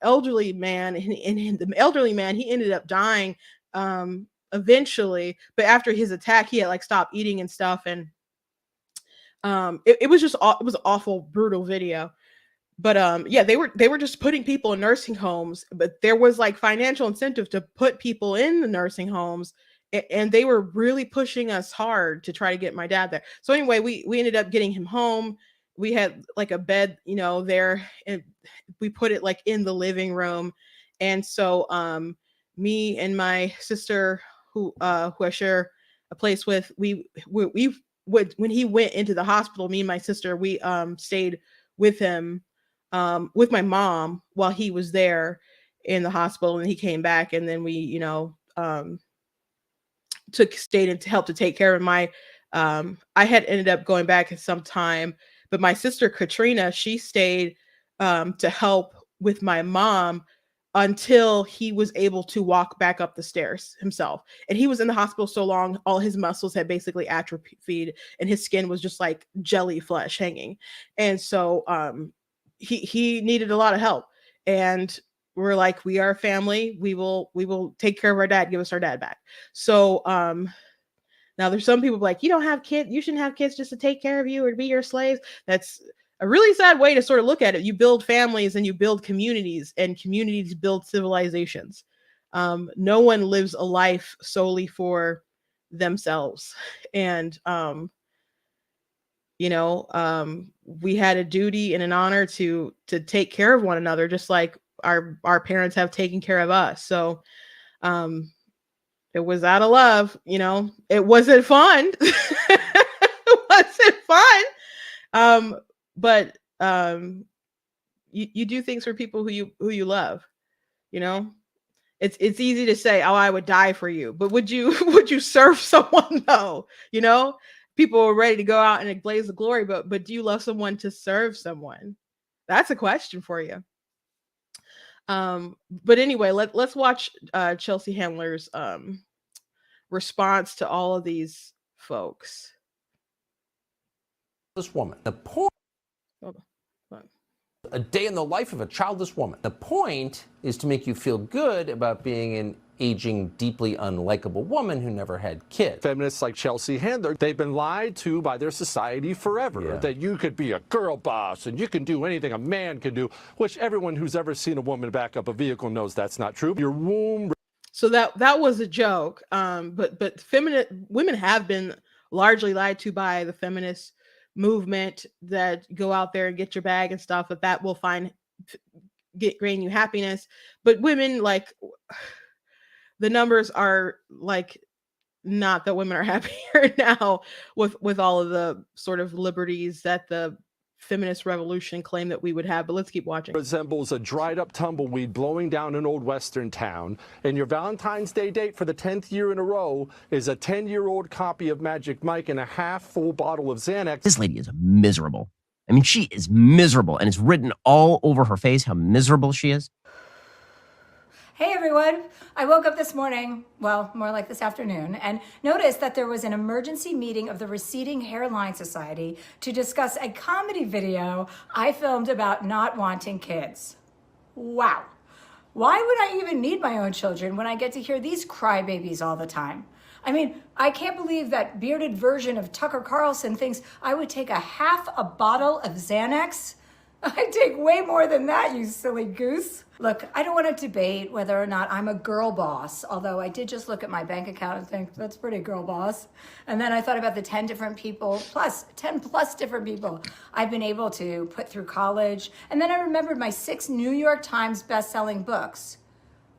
A: elderly man, and the elderly man, he ended up dying eventually, but after his attack he had like stopped eating and stuff. And it was an awful, brutal video. But yeah, they were just putting people in nursing homes, but there was like financial incentive to put people in the nursing homes, and they were really pushing us hard to try to get my dad there. So anyway, we ended up getting him home. We had like a bed, there, and we put it like in the living room. And so me and my sister, who I share a place with, we when he went into the hospital, me and my sister, we stayed with him, with my mom while he was there in the hospital, and he came back, and then we, stayed in to help to take care of my, I had ended up going back at some time, but my sister Katrina, she stayed to help with my mom until he was able to walk back up the stairs himself. And he was in the hospital so long, all his muscles had basically atrophied and his skin was just like jelly flesh hanging. And so he needed a lot of help. And we're like, we are a family. We will take care of our dad, give us our dad back. So now there's some people like, you don't have kids, you shouldn't have kids just to take care of you or to be your slaves. That's a really sad way to sort of look at it. You build families and you build communities, and communities build civilizations. No one lives a life solely for themselves. And we had a duty and an honor to take care of one another, just like our parents have taken care of us. So it was out of love. It wasn't fun. It wasn't fun. But you do things for people who you love. It's easy to say, oh, I would die for you, but would you serve someone though? People are ready to go out and blaze the glory, but do you love someone to serve someone? That's a question for you. But anyway, let's watch Chelsea Handler's response to all of these folks.
J: This woman, the point. A day in the life of a childless woman. The point is to make you feel good about being an aging, deeply unlikable woman who never had kids.
K: Feminists like Chelsea Handler, they've been lied to by their society forever, that you could be a girl boss and you can do anything a man can do, which everyone who's ever seen a woman back up a vehicle knows that's not true. Your womb.
A: So that was a joke. But women have been largely lied to by the feminist movement that go out there and get your bag and stuff, that will gain you happiness. But women, like, the numbers are like not that women are happier now with all of the sort of liberties that the feminist revolution claimed that we would have. But let's keep watching.
K: Resembles a dried up tumbleweed blowing down an old western town, and your Valentine's Day date for the 10th year in a row is a 10-year-old copy of Magic Mike and a half full bottle of Xanax.
L: This lady is miserable. I mean, she is miserable, and it's written all over her face how miserable she is.
I: Hey everyone, I woke up this morning, well, more like this afternoon, and noticed that there was an emergency meeting of the Receding Hairline Society to discuss a comedy video I filmed about not wanting kids. Wow. Why would I even need my own children when I get to hear these crybabies all the time? I mean, I can't believe that bearded version of Tucker Carlson thinks I would take half a bottle of Xanax. I take way more than that, you silly goose. Look, I don't want to debate whether or not I'm a girl boss, although I did just look at my bank account and think, that's pretty girl boss. And then I thought about the 10 plus different people I've been able to put through college. And then I remembered my 6 New York Times best-selling books.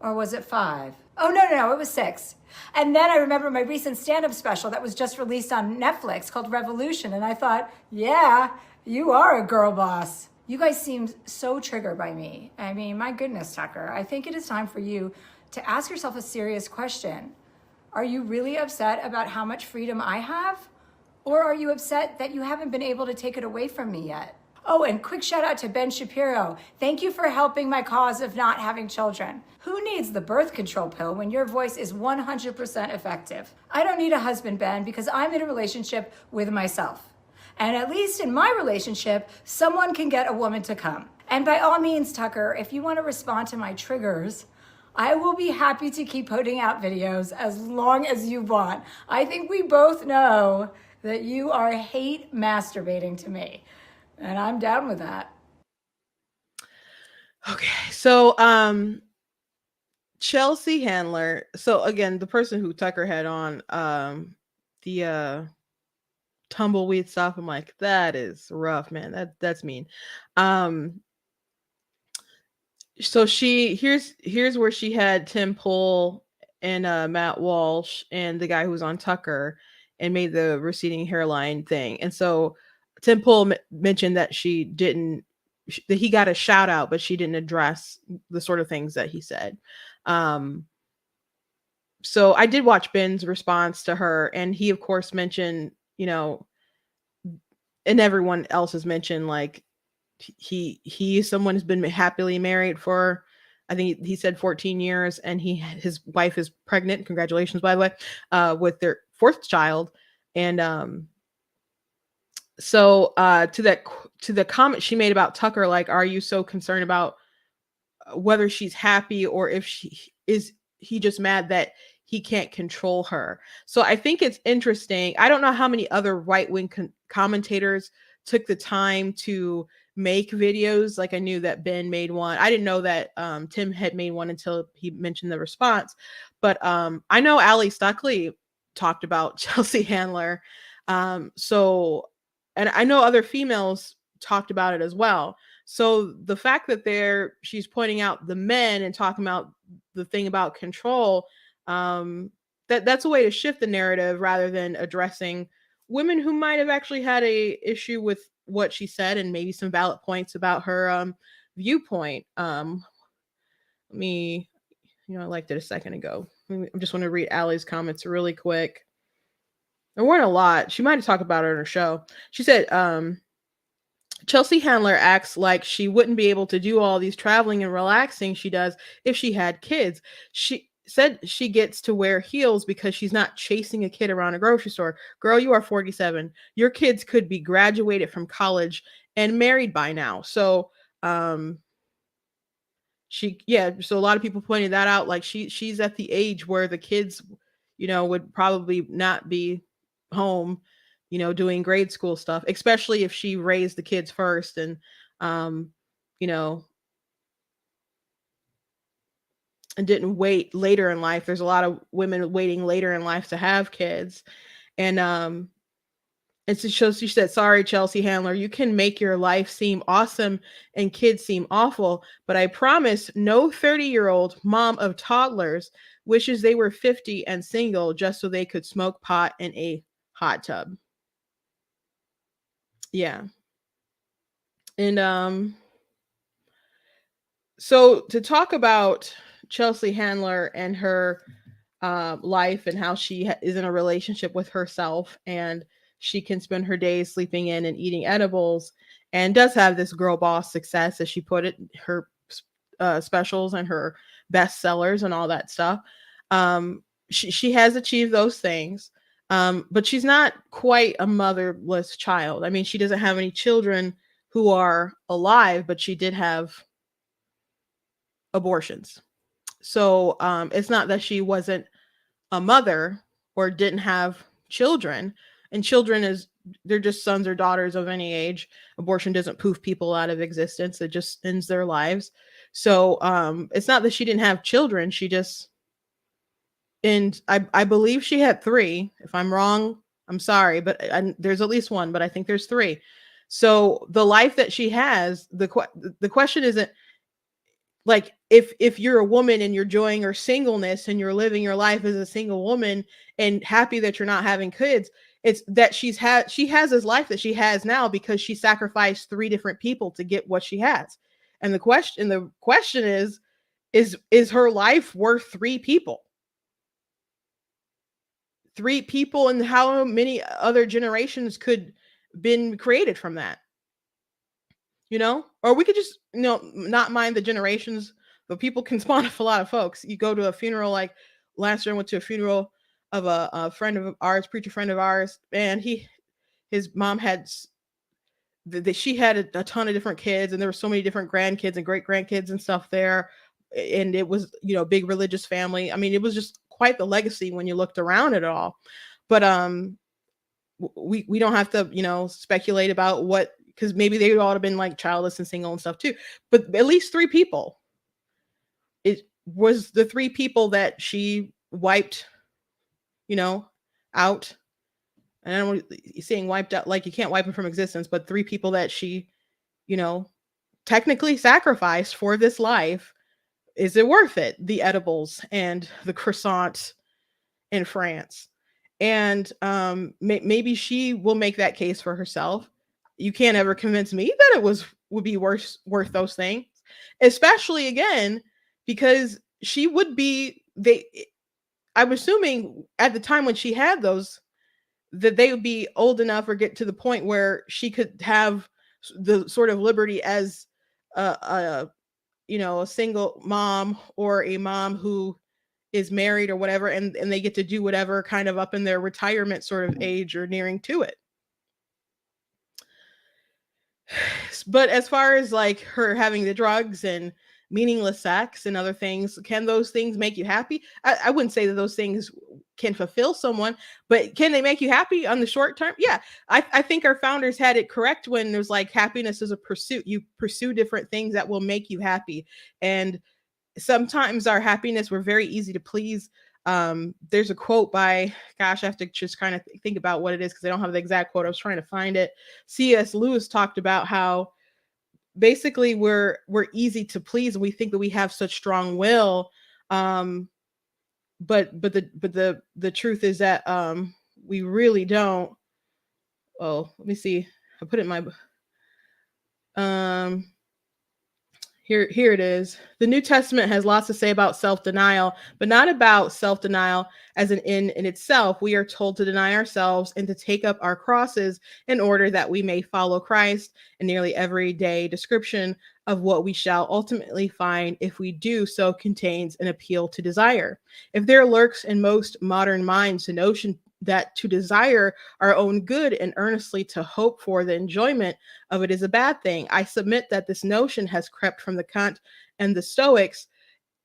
I: Or was it 5? Oh, no, it was 6. And then I remember my recent stand-up special that was just released on Netflix called Revolution. And I thought, yeah, you are a girl boss. You guys seemed so triggered by me. I mean, my goodness, Tucker, I think it is time for you to ask yourself a serious question. Are you really upset about how much freedom I have? Or are you upset that you haven't been able to take it away from me yet? Oh, and quick shout out to Ben Shapiro. Thank you for helping my cause of not having children. Who needs the birth control pill when your voice is 100% effective? I don't need a husband, Ben, because I'm in a relationship with myself. And at least in my relationship, someone can get a woman to come. And by all means, Tucker, if you want to respond to my triggers, I will be happy to keep putting out videos as long as you want. I think we both know that you are hate masturbating to me. And I'm down with that.
A: Okay, so Chelsea Handler. So again, the person who Tucker had on the tumbleweed stuff, I'm like, that is rough, man. That's mean. So here's where she had Tim Pool and Matt Walsh and the guy who was on Tucker, and made the receding hairline thing. And so Tim Pool mentioned that that he got a shout out, but she didn't address the sort of things that he said. So I did watch Ben's response to her, and he of course mentioned, and everyone else has mentioned, like, he is someone who's been happily married for, I think he said 14 years, and his wife is pregnant. Congratulations, by the way, with their fourth child. And so to the comment she made about Tucker, like, are you so concerned about whether she's happy, or if he just mad that he can't control her? So I think it's interesting. I don't know how many other right-wing commentators took the time to make videos. Like, I knew that Ben made one. I didn't know that Tim had made one until he mentioned the response. But I know Allie Stuckley talked about Chelsea Handler. So, and I know other females talked about it as well. So the fact that she's pointing out the men and talking about the thing about control, that's a way to shift the narrative rather than addressing women who might have actually had a issue with what she said and maybe some valid points about her viewpoint. I liked it a second ago. I just want to read Allie's comments really quick. There weren't a lot. She might have talked about it on her show. She said, Chelsea Handler acts like she wouldn't be able to do all these traveling and relaxing she does if she had kids. She said she gets to wear heels because she's not chasing a kid around a grocery store. Girl, you are 47. Your kids could be graduated from college and married by now. So, so a lot of people pointed that out. Like, she's at the age where the kids, would probably not be home, doing grade school stuff, especially if she raised the kids first and, and didn't wait later in life. There's a lot of women waiting later in life to have kids. And so she said, sorry, Chelsea Handler, you can make your life seem awesome and kids seem awful, but I promise no 30-year-old mom of toddlers wishes they were 50 and single just so they could smoke pot in a hot tub. Yeah. And so to talk about Chelsea Handler and her life and how she is in a relationship with herself, and she can spend her days sleeping in and eating edibles, and does have this girl boss success, as she put it, her specials and her bestsellers and all that stuff. She has achieved those things. But she's not quite a motherless child. I mean, she doesn't have any children who are alive, but she did have abortions. So it's not that she wasn't a mother or didn't have children. And they're just sons or daughters of any age. Abortion doesn't poof people out of existence. It just ends their lives. So it's not that she didn't have children. And I believe she had 3. If I'm wrong, I'm sorry, but there's at least one, but I think there's 3. So the life that she has, the question isn't like, if you're a woman and you're enjoying your singleness and you're living your life as a single woman and happy that you're not having kids, it's that she has this life that she has now because she sacrificed 3 different people to get what she has. And the question is her life worth 3 people? 3 people, and how many other generations could been created from that? Or we could just, not mind the generations, but people can spawn off a lot of folks. You go to a funeral, like last year I went to a funeral of a friend of ours, preacher friend of ours, and his mom had she had a ton of different kids, and there were so many different grandkids and great grandkids and stuff there. And it was, big religious family. I mean, it was just quite the legacy when you looked around at it all. But we don't have to, speculate about what, because maybe they would all have been like childless and single and stuff too. But at least 3 people. It was the 3 people that she wiped, out. And I don't want saying wiped out like you can't wipe them from existence, but 3 people that she, technically sacrificed for this life. Is it worth it? The edibles and the croissant in France. And maybe she will make that case for herself. You can't ever convince me that would be worth those things, especially again because she would be they. I'm assuming at the time when she had those that they would be old enough or get to the point where she could have the sort of liberty as a a single mom or a mom who is married or whatever, and they get to do whatever kind of up in their retirement sort of age or nearing to it. But as far as like her having the drugs and meaningless sex and other things, can those things make you happy? I wouldn't say that those things can fulfill someone, but can they make you happy on the short term? Yeah. I think our founders had it correct when there's like happiness is a pursuit. You pursue different things that will make you happy. And sometimes our happiness, we're very easy to please. There's a quote by, gosh, I have to just kind of think about what it is because I don't have the exact quote. I was trying to find it. C.S. Lewis talked about how basically we're easy to please and we think that we have such strong will. But the truth is that we really don't. Oh, let me see. I put it in my Here it is. The New Testament has lots to say about self-denial, but not about self-denial as an end in itself. We are told to deny ourselves and to take up our crosses in order that we may follow Christ. And nearly every day description of what we shall ultimately find if we do so contains an appeal to desire. If there lurks in most modern minds the notion that to desire our own good and earnestly to hope for the enjoyment of it is a bad thing, I submit that this notion has crept from the Kant and the Stoics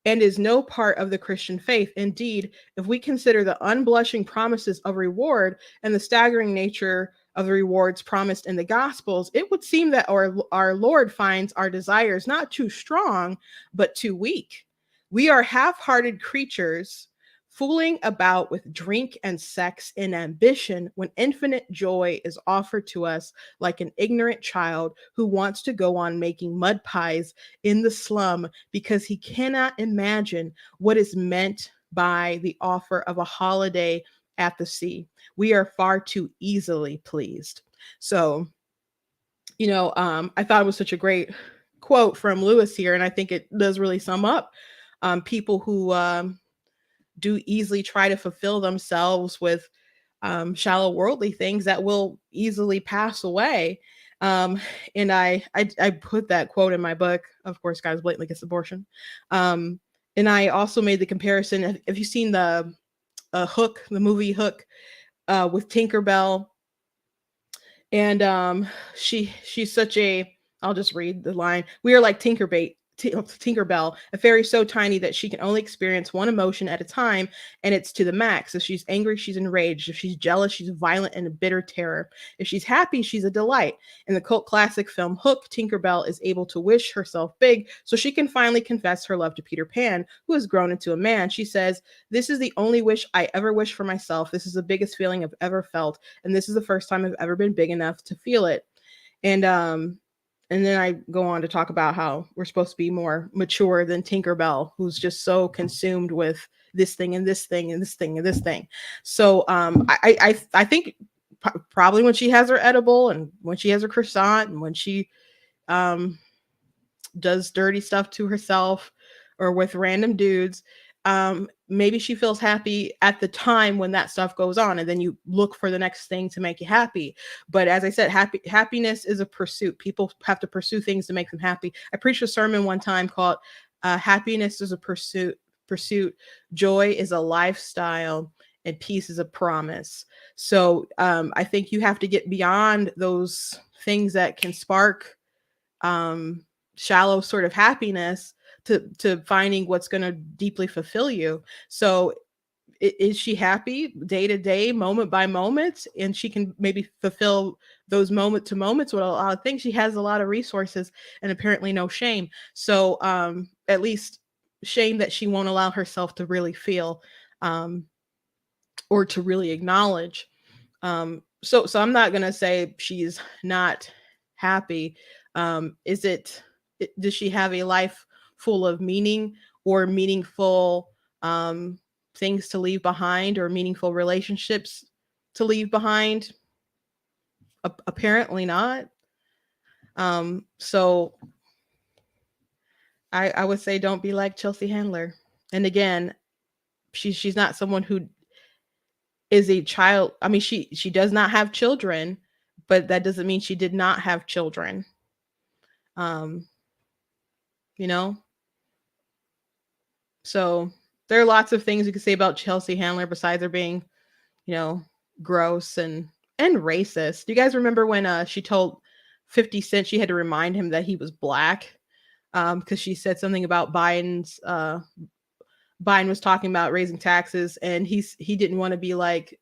A: and is no part of the Christian faith. Indeed, if we consider the unblushing promises of reward and the staggering nature of the rewards promised in the Gospels, it would seem that our Lord finds our desires not too strong, but too weak. We are half-hearted creatures fooling about with drink and sex and ambition when infinite joy is offered to us like an ignorant child who wants to go on making mud pies in the slum because he cannot imagine what is meant by the offer of a holiday at the sea. We are far too easily pleased. So, I thought it was such a great quote from Lewis here, and I think it does really sum up people who do easily try to fulfill themselves with shallow worldly things that will easily pass away. And I put that quote in my book. Of course, guys blatantly gets abortion. And I also made the comparison. Have you seen the Hook, the movie Hook, with Tinkerbell? And she's such a. I'll just read the line. We are like Tinkerbell, a fairy so tiny that she can only experience one emotion at a time, and it's to the max. If she's angry, she's enraged. If she's jealous, she's violent and a bitter terror. If she's happy, she's a delight. In the cult classic film Hook, Tinkerbell is able to wish herself big so she can finally confess her love to Peter Pan, who has grown into a man. She says, "This is the only wish I ever wish for myself. This is the biggest feeling I've ever felt, and this is the first time I've ever been big enough to feel it." And then I go on to talk about how we're supposed to be more mature than Tinkerbell, who's just so consumed with this thing and this thing and this thing and this thing. So I think probably when she has her edible and when she has her croissant and when she does dirty stuff to herself or with random dudes, maybe she feels happy at the time when that stuff goes on, and then you look for the next thing to make you happy. But as I said, happiness is a pursuit. People have to pursue things to make them happy. I preached a sermon one time called "Happiness is a Pursuit. Joy is a lifestyle, and peace is a promise." So I think you have to get beyond those things that can spark shallow sort of happiness to finding what's going to deeply fulfill you. So is she happy day to day, moment by moment? And she can maybe fulfill those moment to moments with a lot of things. She has a lot of resources and apparently no shame. So at least shame that she won't allow herself to really feel or to really acknowledge. So I'm not going to say she's not happy. Does she have a life full of meaning or meaningful things to leave behind or meaningful relationships to leave behind? Apparently not. So I would say don't be like Chelsea Handler. And again, she's not someone who is a child. I mean, she does not have children, but that doesn't mean she did not have children. Um, you know? So there are lots of things you could say about Chelsea Handler besides her being, gross and racist. Do you guys remember when she told 50 Cent she had to remind him that he was black? Because she said something about Biden was talking about raising taxes, and he didn't want to be like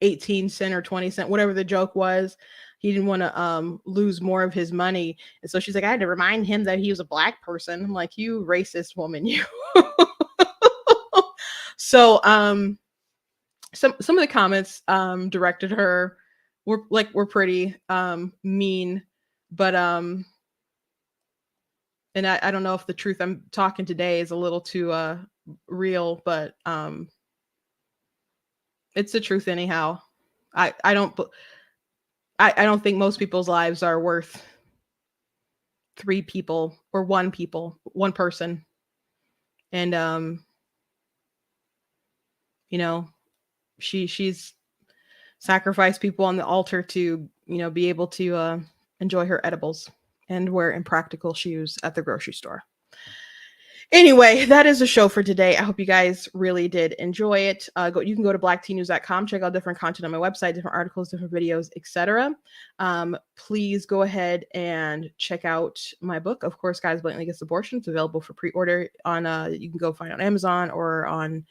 A: 18 cent or 20 cent, whatever the joke was. He didn't want to lose more of his money. And so she's like, I had to remind him that he was a black person. I'm like, you racist woman, you. So some of the comments directed her were pretty mean, but and I don't know if the truth I'm talking today is a little too real, but it's the truth anyhow. I don't think most people's lives are worth 3 people or one person. And she's sacrificed people on the altar to, be able to enjoy her edibles and wear impractical shoes at the grocery store. Anyway, that is the show for today. I hope you guys really did enjoy it. You can go to blacktnews.com, check out different content on my website, different articles, different videos, etc. Please go ahead and check out my book. Of course, Guys Blatantly Against Abortion. It's available for pre-order on you can go find it on Amazon or on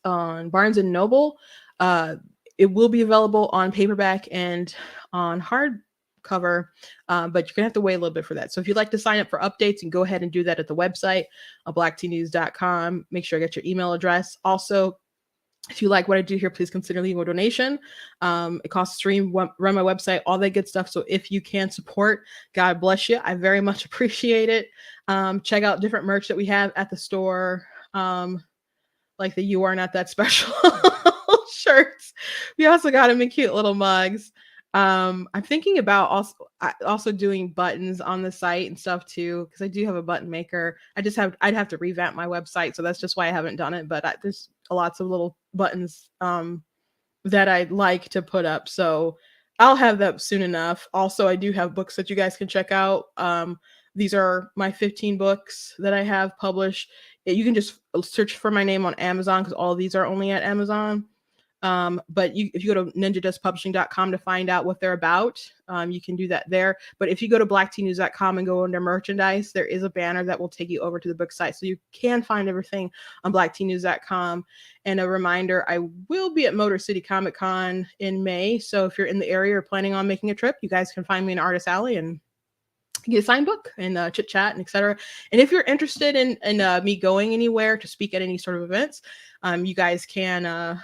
A: Barnes and Noble. It will be available on paperback and on hardcover, but you're gonna have to wait a little bit for that. So if you'd like to sign up for updates, you can go ahead and do that at the website, blacktnews.com. Make sure I get your email address. Also, if you like what I do here, please consider leaving a donation. It costs to run my website, all that good stuff. So if you can support, God bless you. I very much appreciate it. Check out different merch that we have at the store, like the You Are Not That Special shirts. We also got them in cute little mugs. I'm thinking about also doing buttons on the site and stuff too, because I do have a button maker. I'd have to revamp my website, so that's just why I haven't done it. But there's lots of little buttons that I'd like to put up, so I'll have that soon enough. Also, I do have books that you guys can check out. These are my 15 books that I have published. You can just search for my name on Amazon because all of these are only at Amazon. But if you go to ninjadustpublishing.com to find out what they're about, you can do that there. But if you go to blacktnews.com and go under merchandise, there is a banner that will take you over to the book site. So you can find everything on blacktnews.com. And a reminder, I will be at Motor City Comic Con in May. So if you're in the area or planning on making a trip, you guys can find me in Artist Alley and get a signed book and chit chat and etc. And if you're interested in me going anywhere to speak at any sort of events, you guys can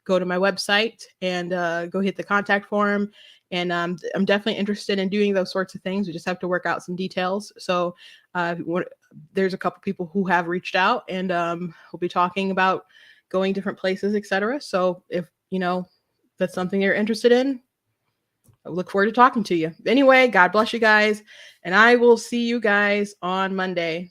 A: go to my website and go hit the contact form. And I'm definitely interested in doing those sorts of things. We just have to work out some details. So there's a couple people who have reached out, and we'll be talking about going different places, etc. So if that's something you're interested in, I look forward to talking to you. Anyway, God bless you guys, and I will see you guys on Monday.